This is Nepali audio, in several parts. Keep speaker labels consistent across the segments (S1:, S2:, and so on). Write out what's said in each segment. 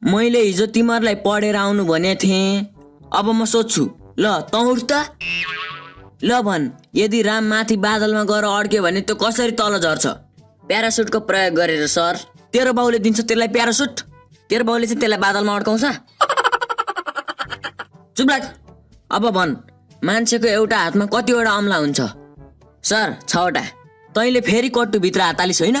S1: मैले हिजो तिमीहरूलाई पढेर आउनु भनेको थिएँ। अब म सोध्छु, ल तँ उठ त। ल भन्, यदि राम माथि बादलमा गएर अड्क्यो भने त्यो कसरी तल झर्छ? प्यारासुटको प्रयोग गरेर सर। तेरो बाउले दिन्छ त्यसलाई प्यारासुट? तेरो बाउले चाहिँ त्यसलाई बादलमा अड्काउँछ? चुप लाग। अब भन्, मान्छेको एउटा हातमा कतिवटा अम्ला हुन्छ? सर 6वटा। तैँले फेरि कट्टुभित्र हात हालिस् होइन?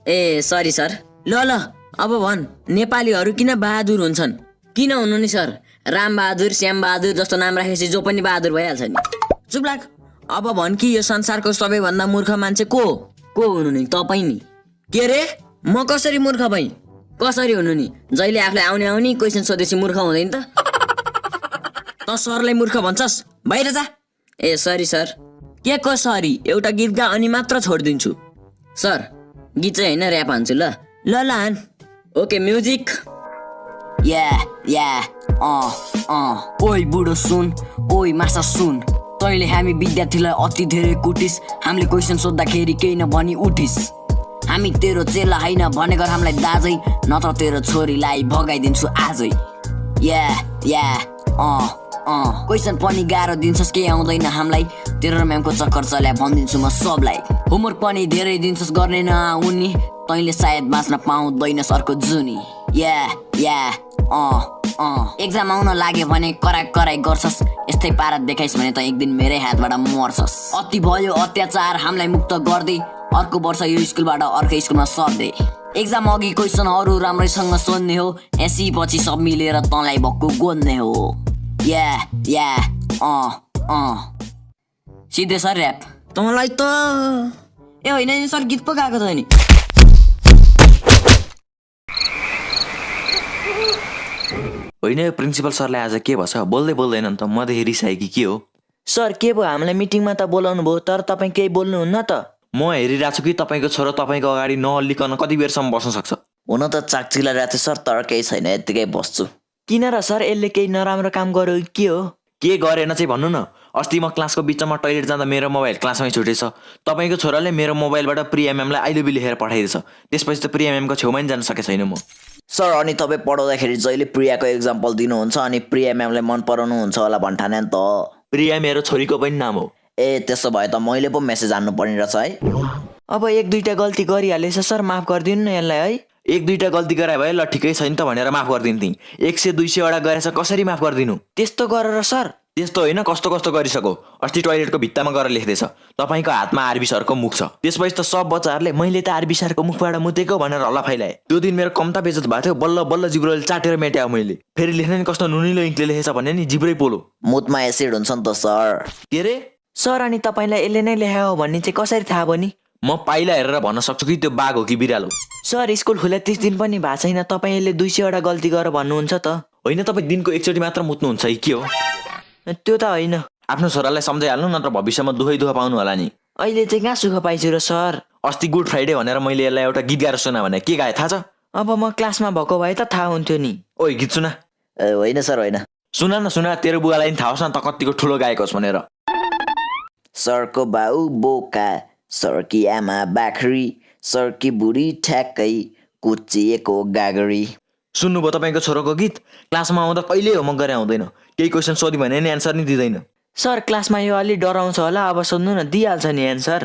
S1: ए सरी सर। ल अब भन्, नेपालीहरू किन बहादुर हुन्छन्? किन हुनु नि सर? राम बहादुर, श्याम बहादुर जस्तो नाम राखेपछि जो पनि बहादुर भइहाल्छ नि। चुप लाग। अब भन् कि यो संसारको सबैभन्दा मूर्ख मान्छे को हुनु नि? तपाईँ नि। के रे? म कसरी मूर्ख भएँ? कसरी हुनु नि? जहिले आफूलाई आउने क्वेसन सोधेपछि मूर्ख हुँदैन त? त सरलाई मूर्ख भन्छस्? बाहिर जा। ए सरी सर। के को सरी? एउटा गीत गा अनि मात्र छोडिदिन्छु। सर गीत चाहिँ होइन, ऱ्याप हान्छु ल। ल हान। Okay music.
S2: ओइ बुढो सुन, ओइ माछा सुन, तैँले हामी विद्यार्थीलाई अति धेरै कुटिस। हामीले क्वेसन सोद्धाखेरि केही नभनी उठिस। हामी तेरो चेला होइन भनेको हामीलाई दाजै, नत्र तेरो छोरीलाई भगाइदिन्छु आजै। क्वेसन पनि गाह्रो दिन्छस्, केही आउँदैन हामीलाई। तेरो म्यामको चक्कर चल्या भनिदिन्छु म सबलाई। होमवर्क पनि धेरै दिन्छस्, गर्ने नआउनी। तैँले सायद बाँच्न पाउँदैन सरको जुनी। एक्जाम आउन लाग्यो भने कराई गर्छस्। यस्तै पारा देखाइस् भने त एक दिन मेरै हातबाट मर्छस्। अति भयो अत्याचार हामीलाई मुक्त गर्दै, अर्को वर्ष यो स्कुलबाट अर्कै स्कुलमा सर्दै। एक्जाम अघि क्वेसनहरू राम्रैसँग सोध्ने हो, एसी पछि सब मिलेर तँलाई भक्कु गोद्ने हो। सिधै सर ऱ्याप।
S1: तँलाई त
S2: ए होइन नि सर, गीत पो गाएको त नि।
S3: होइन यो प्रिन्सिपल सरलाई आज के भन्छ? बोल्दैन नि त। मदेखि रिसाए कि के हो?
S1: सर के भयो? हामीलाई मिटिङमा त बोलाउनु भयो, तर तपाईँ केही बोल्नुहुन्न त।
S3: म हेरिरहेको छु कि तपाईँको छोरो तपाईँको अगाडि नहल्लिकन कति बेरसम्म बस्न सक्छ।
S4: हुन त चाकचिला रहेछ सर, तर केही छैन, यत्तिकै बस्छु।
S1: किन र सर? यसले केही नराम्रो काम गर्यो के हो?
S3: के गरेन चाहिँ भन्नु न। अस्ति म क्लासको बिचमा टोइलेट जाँदा मेरो मोबाइल क्लासमै छुटेछ। तपाईँको छोराले मेरो मोबाइलबाट प्रिया म्यामलाई आई लभ यु लेखेर पठाइदिएछ। त्यसपछि त प्रिया म्यामको छेउमा नि जान सकेको छैन म।
S4: सर अनि तपाईँ पढाउँदाखेरि जहिले प्रियाको एक्जाम्पल दिनुहुन्छ अनि प्रिया म्यामलाई मन पराउनुहुन्छ होला भन्ठाने नि त।
S3: प्रिया मेरो छोरीको पनि नाम हो।
S4: ए त्यसो भए त मैले पो मेसेज हान्नु पर्ने रहेछ है।
S1: अब 1-2टा गल्ती गरिहालेछ सर, माफ गरिदिनु न यसलाई है।
S3: 1-2टा गल्ती गराए भए ल ठिकै छ नि त भनेर माफ गरिदिन्थेँ। 100-200 वटा गरेछ, कसरी माफ गरिदिनु?
S1: त्यस्तो गरेर सर?
S3: त्यस्तो होइन, कस्तो गरिसक्यो। अस्ति टोइलेटको भित्तामा गएर लेख्दैछ तपाईँको हातमा आरबी सरको मुख छ। त्यसपछि त सब बच्चाहरूले मैले त आरबी सरको मुखबाट मुतेको भनेर हल्ला फैलाए। त्यो दिन मेरो कम्ता बेइज्जत भएको थियो। बल्ल जिब्रोले चाटेर मेट्यायो मैले। फेरि लेख्ने नि कस्तो नुनिलो इङ्कले लेखेछ भने नि जिब्रै पोलो।
S4: मुतमा एसिड हुन्छ नि त सर।
S3: के रे?
S1: सर अनि तपाईँलाई यसले नै लेखायो भन्ने चाहिँ कसरी थाहा भयो नि?
S3: म पाइला हेरेर भन्न सक्छु कि त्यो बाघ हो कि बिरालो।
S1: सर स्कुल खुले 30 दिन पनि भएको छैन, तपाईँ यसले 200 वटा गल्ती गरेर भन्नुहुन्छ त?
S3: होइन, तपाईँ दिनको एकचोटि मात्र मुत्नुहुन्छ कि के हो?
S1: त्यो त होइन।
S3: आफ्नो छोरालाई सम्झाइहाल्नु, नत्र भविष्यमा दुःख पाउनु होला नि।
S1: अहिले चाहिँ कहाँ सुख पाइछु र सर?
S3: अस्ति गुड फ्राइडे भनेर मैले यसलाई एउटा गीत गाएर सुना भने के गाए थाहा छ?
S1: अब म क्लासमा भएको भए त थाहा हुन्थ्यो नि।
S3: ओइ गीत सुना।
S4: होइन सर होइन।
S3: सुना, तेरो बुवालाई नि थाहा होस् न त कतिको ठुलो गाएको होस् भनेर।
S4: सरको बाउ बोका, सरकी आमा बाख्री, सरकी बुढी ठ्याक्कै कुचिएको गागरी।
S3: सुन्नुभयो तपाईँको छोरोको गीत? क्लासमा आउँदा कहिले होमवर्क गरे आउँदैन। केही क्वेसन सोध्यो भने नि एन्सर नि दिँदैन।
S1: सर क्लासमा यो अलि डराउँछ होला, अब सोध्नु न, दिइहाल्छ नि एन्सर।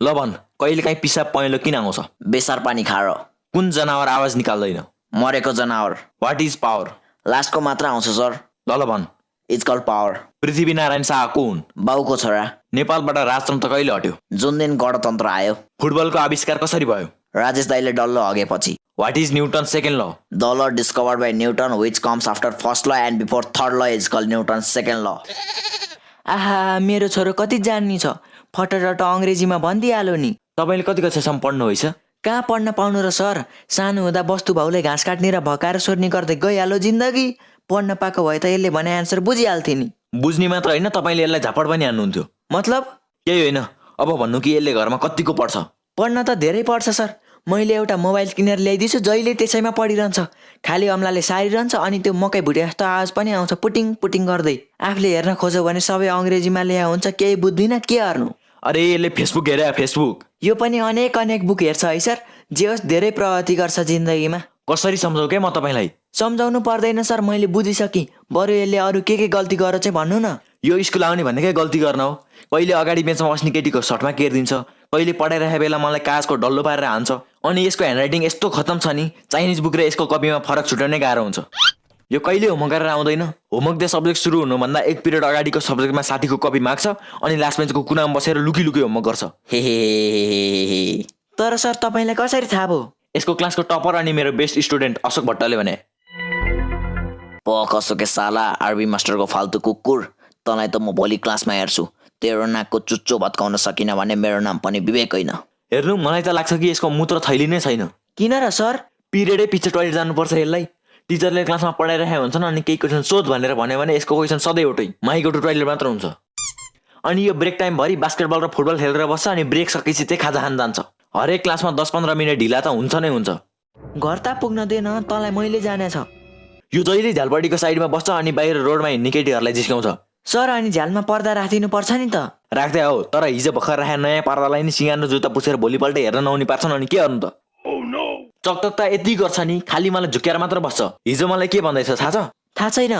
S3: ल भन्, कहिले काहीँ पिसाब पहेँलो किन आउँछ?
S4: बेसार पानी खाएर।
S3: कुन जनावर आवाज निकाल्दैन?
S4: मरेको जनावर।
S3: What is power?
S4: लास्टको मात्र आउँछ सर।
S3: ल भन्।
S4: It's called power.
S3: Prithvinarayan Shah को हुन्?
S4: बाउको छोरा।
S3: नेपालबाट राजतन्त्र कहिले हट्यो?
S4: जुन दिन गणतन्त्र आयो।
S3: फुटबलको आविष्कार कसरी भयो?
S4: राजेश दाइले डल्लो हगेपछि।
S3: वाट इज न्युटन सेकेन्ड ल?
S4: The law discovered by Newton which comes after first law and before third law is called Newton's second law.
S1: आहा, मेरो छोरो कति जान्नी छ, फटरट अङ्ग्रेजीमा भनिदिइहाल्यो नि।
S3: तपाईँले कति कक्षासम्म पढ्नु होइछ?
S1: कहाँ पढ्न पाउनु र सर? सानो हुँदा बस्तु भाउले घाँस काट्ने र भकाएर सोर्ने गर्दै गइहाल्यो जिन्दगी। पढ्न पाएको भए त यसले भने एन्सर बुझिहाल्थे नि।
S3: बुझ्ने मात्र होइन, तपाईँले यसलाई झापड पनि हान्नुहुन्थ्यो।
S1: मतलब?
S3: केही होइन। अब भन्नु कि यसले घरमा कतिको पढ्छ?
S1: पढ्न त धेरै पढ्छ सर। मैले एउटा मोबाइल किनेर ल्याइदिन्छु, जहिले त्यसैमा पढिरहन्छ। खाली अम्लाले सारिरहन्छ अनि त्यो मकै भुटे जस्तो आवाज पनि आउँछ पुटिङ पुटिङ गर्दै। आफूले हेर्न खोज्यो भने सबै अङ्ग्रेजीमा लेखा हुन्छ, केही बुझ्दिनँ, के गर्नु?
S3: अरे यसले फेसबुक हेरे, फेसबुक।
S1: यो पनि अनेक बुक हेर्छ है सर।
S4: जे होस् धेरै प्रगति गर्छ जिन्दगीमा।
S3: कसरी सम्झाउ के म तपाईँलाई?
S4: सम्झाउनु पर्दैन सर, मैले बुझिसकेँ। बरु यसले अरू के गल्ती गर चाहिँ भन्नु न।
S3: यो स्कुल आउने भनेकै गल्ती गर्न हो। कहिले अगाडि बेन्चमा बस्ने केटीको सर्टमा केरिदिन्छ, कहिले पढाइरहेको बेला मलाई कागजको डल्लो पारेर हान्छ। अनि यसको ह्यान्डराइटिङ यस्तो खतम छ नि, चाइनिज बुक र यसको कपीमा फरक छुट्याउनै गाह्रो हुन्छ। यो कहिले होमवर्क गरेर आउँदैन। होमवर्क डे सब्जेक्ट सुरु हुनुभन्दा 1 पिरियड अगाडिको सब्जेक्टमा साथीको कपी माग्छ अनि लास्ट बेन्चको कुनामा बसेर लुकी होमवर्क गर्छ।
S4: हे तर सर तपाईँलाई कसरी थाहा भयो?
S3: यसको क्लासको टपर अनि मेरो बेस्ट स्टुडेन्ट अशोक भट्टले भने।
S4: कसोके साला आरबी मास्टरको फाल्तु कुकुर, तँलाई त म भोलि क्लासमा हेर्छु। तेरो नाकको चुच्चो भत्काउन सकिनँ भने मेरो नाम पनि विवेक होइन।
S3: हेर्नु, मलाई त लाग्छ कि यसको मूत्र थैली नै छैन।
S4: किन र सर?
S3: पिरियडै पछि टोइलेट जानुपर्छ यसलाई। टिचरले क्लासमा पढाइरहेका हुन्छन् अनि केही क्वेसन सोध भनेर भन्यो भने यसको क्वेसन सधैँ एउटै, माई गो टु टोइलेट मात्र हुन्छ। अनि यो ब्रेक टाइमभरि बास्केटबल र फुटबल खेलेर बस्छ अनि ब्रेक सकेपछि चाहिँ खाजा खान जान्छ। हरेक क्लासमा 10-15 मिनट ढिला त हुन्छ नै हुन्छ।
S4: घर त पुग्न दिएन, तँलाई मैले जाने छ।
S3: यो जहिले झ्यालपट्टिको साइडमा बस्छ अनि बाहिर रोडमा हिँड्ने केटीहरूलाई जिस्काउँछ।
S4: सर अनि झ्यालमा पर्दा राखिदिनु पर्छ नि त।
S3: राख्दै हो, तर हिजो भर्खर राखे नयाँ पर्दालाई नि सिँगानो जुत्ता पुछेर भोलिपल्ट हेर्न नहुने पार्छन् अनि के गर्नु त? चकचक त यति गर्छ नि, खालि मलाई झुक्याएर मात्र बस्छ। हिजो मलाई के भन्दैछ थाहा छ?
S4: थाहा छैन।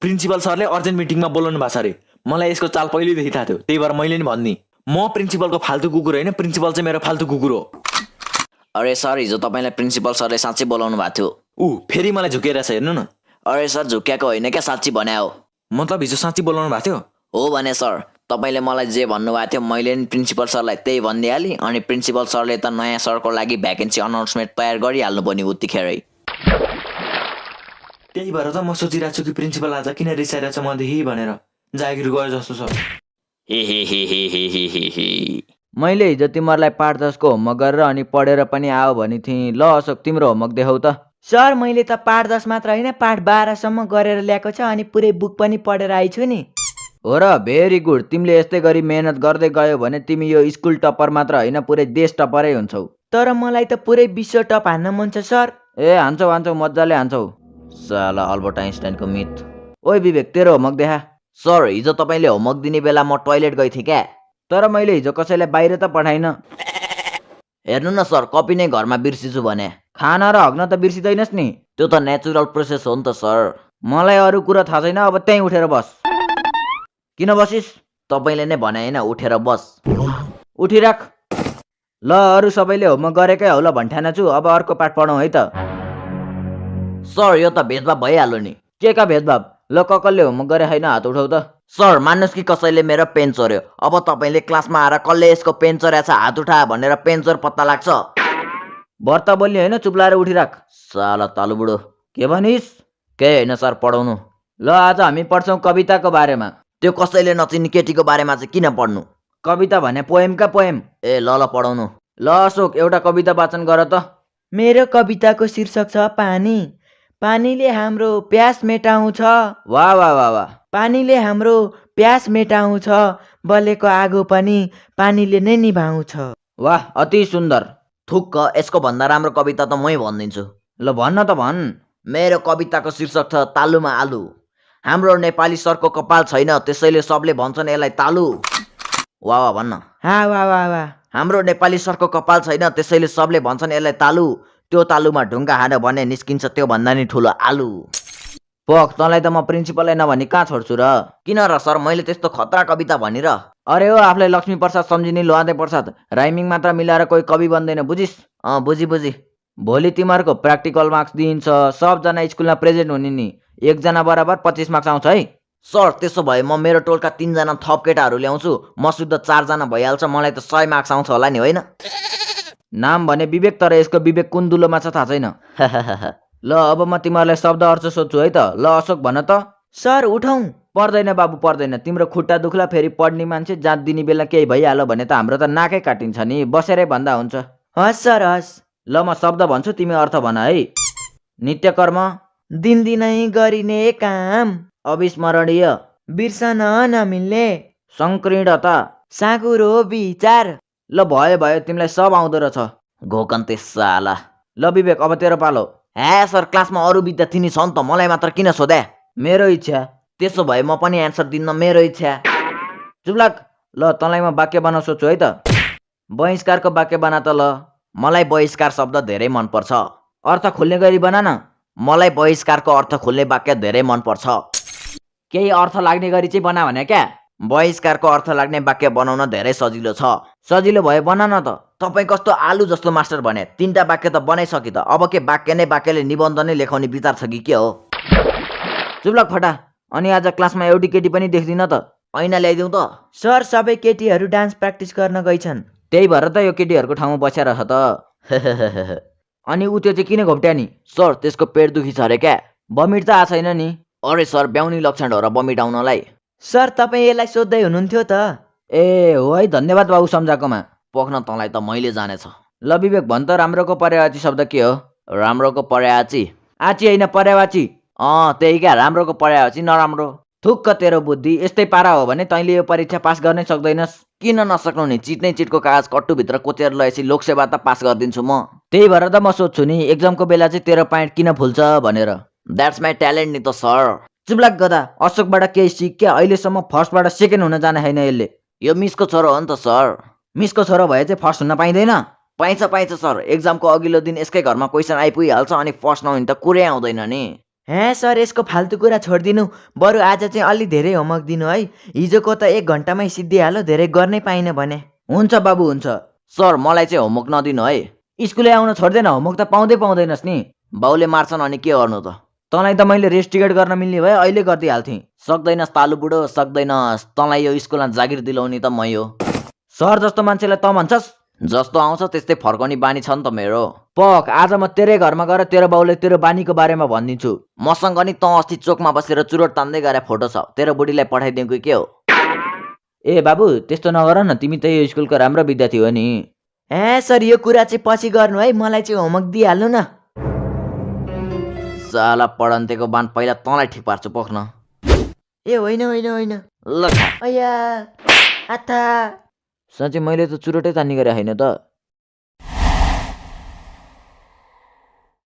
S3: प्रिन्सिपल सरले अर्जेन्ट मिटिङमा बोलाउनु भएको छ अरे। मलाई यसको चाल पहिल्यैदेखि थाहा थियो, त्यही भएर मैले नि भनिदिएँ, म प्रिन्सिपलको फाल्तु कुकुर होइन, प्रिन्सिपल चाहिँ मेरो फाल्तु कुकुर हो।
S4: अरे सर, हिजो तपाईँलाई प्रिन्सिपल सरले साँच्चै बोलाउनु भएको थियो।
S3: फेरि मलाई झुकेर छ, हेर्नु न।
S4: अरे सर, झुक्याएको होइन क्या, साँच्ची भने हो।
S3: मतलब हिजो साँच्ची बोलाउनु भएको थियो?
S4: हो भने सर, तपाईँले मलाई जे भन्नुभएको थियो मैले नि प्रिन्सिपल सरलाई त्यही भनिदिइहालेँ। अनि प्रिन्सिपल सरले त नयाँ सरको लागि भ्याकेन्सी अनाउन्समेन्ट तयार गरिहाल्नु पर्ने उत्तिखेरै।
S3: त्यही भएर त म सोचिरहेको छु कि प्रिन्सिपल आज किन रिसाइरहेको छ मदेखि भनेर। जागिर गयो जस्तो छ।
S5: मैले हिजो तिमीहरूलाई पाठ 10 को होमवर्क गरेर अनि पढेर पनि आओ भने थिएँ। ल अशोक, तिम्रो होमवर्क देखाउ त।
S6: सर, मैले त पाठ 10 मात्र होइन, पाठ 12 सम्म गरेर ल्याएको छ अनि पुरै बुक पनि पढेर आइछु नि।
S5: हो र, भेरी गुड। तिमीले यस्तै गरी मेहनत गर्दै गयो भने तिमी यो स्कुल टपर मात्र होइन, पुरै देश टपरै हुन्छौ।
S6: तर मलाई त पुरै विश्व टप हान्न मन छ सर।
S5: हान्छौ मजाले हान्छौ। साला अल्बर्ट आइन्स्टाइनको मिथ। ओइ विवेक, तेरो होमवर्क देखा।
S4: सर, हिजो तपाईँले होमवर्क दिने बेला म टोइलेट गएको थिएँ क्या।
S5: तर मैले हिजो कसैलाई बाहिर त पठाइन।
S4: हेर्नु न सर, कपी नै घरमा बिर्सिछु भने।
S5: खाना र हग्न त बिर्सिँदैनस् नि।
S4: त्यो त नेचुरल प्रोसेस हो नि त सर।
S5: मलाई अरू कुरा थाहा छैन, अब त्यहीँ उठेर बस। किन बसिस्?
S4: तपाईँले नै भने होइन, उठेर बस।
S5: उठिराख। ल, अरू सबैले होमवर्क गरेकै हौ ल भन्ठाना छु। अब अर्को पाठ पढौँ है त।
S4: सर, यो त भेदभाव भइहाल्यो नि।
S5: के का भेदभाव? ल, कसले होमवर्क गरे छैन हात उठाउ त।
S4: सर, मान्नुहोस् कि कसैले मेरो पेन चोर्यो। अब तपाईँले क्लासमा आएर कसले यसको पेन चोर्या छ हात उठा भनेर पेन चोर पत्ता लाग्छ।
S5: भर्ता बोल्ने होइन, चुप लाएर उठिराख।
S4: साला तालु बुढो।
S5: के भनिस्?
S4: केही होइन सर, पढाउनु।
S5: ल, आज हामी पढ्छौँ कविताको बारेमा।
S4: त्यो कसैले नचिन्ने केटीको बारेमा चाहिँ किन पढ्नु?
S5: कविता भने पोएमका पोएम।
S4: ल पढाउनु।
S5: ल अशोक, एउटा कविता वाचन गर त।
S6: मेरो कविताको शीर्षक छ पानी। पानीले हाम्रो प्यास मेटाउँछ।
S5: वाह वाह वाह वाह।
S6: पानीले हाम्रो प्यास मेटाउँछ, बलेको आगो पनि पानीले नै निभाउँछ।
S5: वाह, अति सुन्दर।
S4: थुक्क, यसको भन्दा राम्रो कविता त मै भनिदिन्छु।
S5: ल भन्न त भन्।
S4: मेरो कविताको शीर्षक छ तालुमा आलु। हाम्रो नेपाली सरको कपाल छैन, त्यसैले सबले भन्छन् यसलाई तालु। वाह वाह भन्न।
S6: हा वाह वाह वाह।
S4: हाम्रो नेपाली सरको कपाल छैन, त्यसैले सबले भन्छन् यसलाई तालु। त्यो तालुमा ढुङ्गा हान्यो भने निस्किन्छ त्यो भन्दा नि ठुलो आलु।
S5: पख, तँलाई त म प्रिन्सिपललाई नभनी कहाँ छोड्छु र?
S4: किन र सर, मैले त्यस्तो खतरा कविता भनिर?
S5: अरे हो, आफूलाई लक्ष्मी प्रसाद सम्झिने लोहादे प्रसाद। राइमिङ मात्र मिलाएर कोही कवि बन्दैन, बुझिस्?
S4: बुझी।
S5: भोलि तिमीहरूको प्र्याक्टिकल मार्क्स दिइन्छ। सबजना स्कुलमा प्रेजेन्ट हुने नि। 1 जना बराबर 25 मार्क्स आउँछ है।
S4: सर, त्यसो भए म मेरो टोलका 3 जना थप केटाहरू ल्याउँछु। म शुद्ध 4 जना भइहाल्छ। मलाई त 100 मार्क्स आउँछ होला नि, होइन?
S5: नाम भने विवेक, तर यसको विवेक कुन दुलोमा छ थाहा छैन। ल, अब म तिमीहरूलाई शब्द अर्थ सोध्छु है त। ल अशोक, भन त।
S6: सर, उठौँ।
S5: पर्दैन बाबु, पर्दैन। तिम्रो खुट्टा दुख्ला, फेरि पढ्ने मान्छे जात दिने बेला केही भइहाल्यो भने त हाम्रो त नाकै काटिन्छ नि। बसेरै भन्दा हुन्छ।
S6: हस् सर, हस्।
S5: ल, म शब्द भन्छु, तिमी अर्थ भन है। नित्यकर्म,
S6: दिनदिनै गरिने काम,
S5: अविस्मरणीय,
S6: बिर्सन नमिल्ने,
S5: संकीर्णता,
S6: साँघुरो विचार।
S5: ल भयो, तिमीलाई सब आउँदो रहेछ।
S4: घोकन्ते साला।
S5: ल विवेक, अब तेरो पालो।
S4: सर, क्लासमा अरू विद्यार्थी नि छन् त, मलाई मात्र किन सोधे?
S5: मेरो इच्छा।
S4: त्यसो भए म पनि एन्सर दिन्न, मेरो इच्छा।
S5: चुप लाग। ल, तँलाई म वाक्य बनाउ सोध्छु है त। बहिष्कारको वाक्य बना त। ल, मलाई बहिष्कार शब्द धेरै मनपर्छ। अर्थ खोल्ने गरी बना न। मलाई बहिष्कारको अर्थ खोल्ने वाक्य धेरै मनपर्छ। केही अर्थ लाग्ने गरी चाहिँ बना भने क्या? बहिष्कारको अर्थ लाग्ने वाक्य बनाउन धेरै सजिलो छ। सजिलो भयो बना न त। तपाईँ कस्तो आलु जस्तो मास्टर भने 3टा वाक्य त बनाइसकि त। अब के वाक्य नै वाक्यले निबन्ध नै लेखाउने विचार छ कि के हो? चुप्लक फटा। अनि आज क्लासमा एउटी केटी पनि देख्दिन त। ऐना ल्याइदिउँ त?
S6: सर सबै केटीहरू डान्स प्र्याक्टिस गर्न गइछन्।
S5: त्यही भएर त यो केटीहरूको ठाउँमा बसेर छ त। अनि ऊ त्यो चाहिँ किन घोप्ट्या नि?
S4: सर त्यसको पेट दुखी छ अरे क्या?
S5: बमिट त आएको छैन नि।
S4: अरे सर ब्याउनी लक्षण हो र बमिट आउनलाई।
S6: सर तपाईँ यसलाई सोध्दै हुनुहुन्थ्यो त?
S5: ए हो है, धन्यवाद बाबु सम्झाएकोमा।
S4: पोख्न तँलाई त मैले जानेछ।
S5: ल विवेक भन् त, राम्रोको पर्यायवाची शब्द के हो?
S4: राम्रोको पर्यायवाची
S5: आची होइन पर्यायवाची।
S4: त्यही क्या, राम्रोको पर्यायवाची नराम्रो।
S5: थुक्क तेरो बुद्धि। यस्तै पारा हो भने तैँले यो परीक्षा पास गर्नै सक्दैनस्।
S4: किन नसक्नु नि? चिट्नै चिटको कागज कट्टुभित्र कोचेर लगेपछि लोकसेवा त पास गरिदिन्छु म।
S5: त्यही भएर त म सोध्छु नि, एक्जामको बेला चाहिँ तेरो प्यान्ट किन फुल्छ भनेर।
S4: द्याट्स माई ट्यालेन्ट नि त सर।
S5: चुप्लाक गदा, अशोकबाट केही सिक क्या? अहिलेसम्म फर्स्टबाट सेकेन्ड हुन जाने होइन यसले।
S4: यो मिसको छोरो हो नि त सर।
S5: मिसको छोरो भए चाहिँ फर्स्ट हुन पाइँदैन?
S4: पाइन्छ सर। एक्जामको अघिल्लो दिन यसकै घरमा क्वेसन आइपुगिहाल्छ अनि फर्स्ट नहुने त कुरै आउँदैन नि।
S6: हे सर यसको फाल्तु कुरा छोडिदिनु। बरु आज चाहिँ अलि धेरै होमवर्क दिनु है। हिजोको त 1 घन्टामै सिद्धिहाल्यो, धेरै गर्नै पाइनँ भने।
S5: हुन्छ बाबु हुन्छ।
S4: सर मलाई चाहिँ होमवर्क नदिनु है।
S5: स्कुलै आउन छोड्दैन, होमवर्क त पाउँदैनस् नि।
S4: बाउले मार्छन् अनि के गर्नु त?
S5: तँलाई त मैले रेस्ट टिकट गर्न मिल्ने भए अहिले गरिदिइहाल्थेँ।
S4: सक्दैनस् तालु बुढो, सक्दैनस्। तँलाई यो स्कुलमा जागिर दिलाउने त मै हो।
S5: सर जस्तो मान्छेलाई त भन्छस्?
S4: जस्तो आउँछ त्यस्तै फर्काउने बानी छ नि त मेरो।
S5: पक, आज म तेरै घरमा गएर तेरो बाउले तेरो बानीको बारेमा भनिदिन्छु।
S4: मसँग नि तँ अस्ति चोकमा बसेर चुरोट तान्दै गएर फोटो छ। तेरो बुढीलाई पठाइदिउँ कि के हो?
S5: ए बाबु त्यस्तो नगर न, तिमी त यो स्कुलको राम्रो विद्यार्थी हो नि।
S6: हे सर यो कुरा चाहिँ पछि गर्नु है, मलाई चाहिँ होमवर्क दिइहाल्नु न।
S4: साला पढन्तेको बान पहिला तँलाई ठिक पार्छु, पोख्न।
S6: ए होइन होइन होइन।
S4: ल
S6: अया आथा।
S5: साँच्चै मैले त चुरोटै तान्ने गरे होइन त।